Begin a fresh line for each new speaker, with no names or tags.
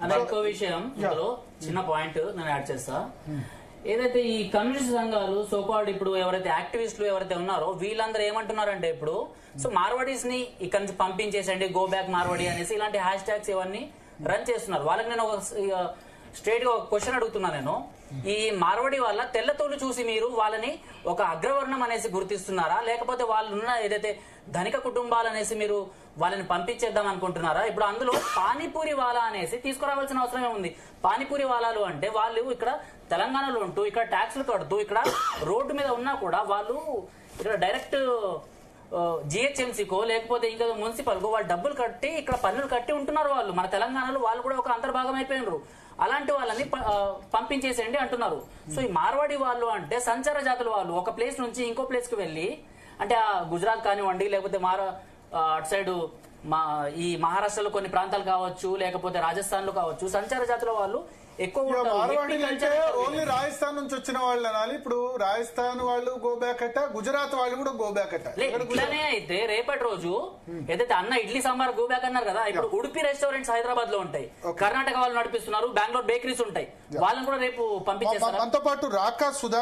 అదే ఇంకో విషయం ఇందులో చిన్న పాయింట్ నేను యాడ్ చేస్తా. ఏదైతే ఈ కమ్యూనిస్ట్ సంఘాలు సోకాల్డ్ ఇప్పుడు ఎవరైతే యాక్టివిస్టులు ఎవరైతే ఉన్నారో వీళ్ళందరూ ఏమంటున్నారంటే ఇప్పుడు సో మార్వాడీస్ ని ఇక్కడ నుంచి పంపించేసండి, గో బ్యాక్ మార్వాడి అనేసి ఇలాంటి హ్యాష్ ట్యాగ్స్ ఇవన్నీ రన్ చేస్తున్నారు. వాళ్ళకి నేను ఒక స్ట్రైట్ గా ఒక క్వశ్చన్ అడుగుతున్నా నేను, ఈ మార్వాడి వాళ్ళ తెల్లతోలు చూసి మీరు వాళ్ళని ఒక అగ్రవర్ణం అనేసి గుర్తిస్తున్నారా, లేకపోతే వాళ్ళు ఉన్న ఏదైతే ధనిక కుటుంబాలు అనేసి మీరు వాళ్ళని పంపించేద్దాం అనుకుంటున్నారా? ఇప్పుడు అందులో పానీపూరి వాలా అనేసి తీసుకురావాల్సిన అవసరమే ఉంది. పానీపూరి వాలాలు అంటే వాళ్ళు ఇక్కడ తెలంగాణలో ఉంటూ ఇక్కడ ట్యాక్స్లు కడుతూ ఇక్కడ రోడ్డు మీద ఉన్నా కూడా వాళ్ళు ఇక్కడ డైరెక్ట్ జిహెచ్ఎంసీకో లేకపోతే ఇంకా మున్సిపల్కో వాళ్ళు డబ్బులు కట్టి ఇక్కడ పన్నులు కట్టి ఉంటున్నారు. వాళ్ళు మన తెలంగాణలో వాళ్ళు కూడా ఒక అంతర్భాగం అయిపోయినారు. అలాంటి వాళ్ళని పంపించేసేయండి అంటున్నారు. సో ఈ మార్వాడి వాళ్ళు అంటే సంచార జాతుల వాళ్ళు ఒక ప్లేస్ నుంచి ఇంకో ప్లేస్ కి వెళ్ళి అంటే గుజరాత్ కానివ్వండి లేకపోతే అటు సైడ్ ఈ మహారాష్ట్రలో కొన్ని ప్రాంతాలు కావచ్చు లేకపోతే రాజస్థాన్ లో కావచ్చు సంచార జాతుల వాళ్ళు ఎక్కువ.
మార్వాడీలు అంటే ఓన్లీ రాజస్థాన్ నుంచి వచ్చిన వాళ్ళు అనాలి. ఇప్పుడు రాజస్థాన్ వాళ్ళు గో బ్యాక్ అట, గుజరాత్ వాళ్ళు కూడా గో బ్యాక్ అట.
ఇట్లానే అయితే రేపటి రోజు ఏదైతే అన్న ఇడ్లీ సాంబార్ గో బ్యాక్ అన్నారు కదా, ఇప్పుడు ఉడిపి రెస్టారెంట్స్ హైదరాబాద్ లో ఉంటాయి, కర్ణాటక వాళ్ళు నడిపిస్తున్నారు, బెంగళూరు బేకరీస్ ఉంటాయి, వాళ్ళని కూడా రేపు పంపించేస్తారు.
మనతో పాటు రాకా సుధా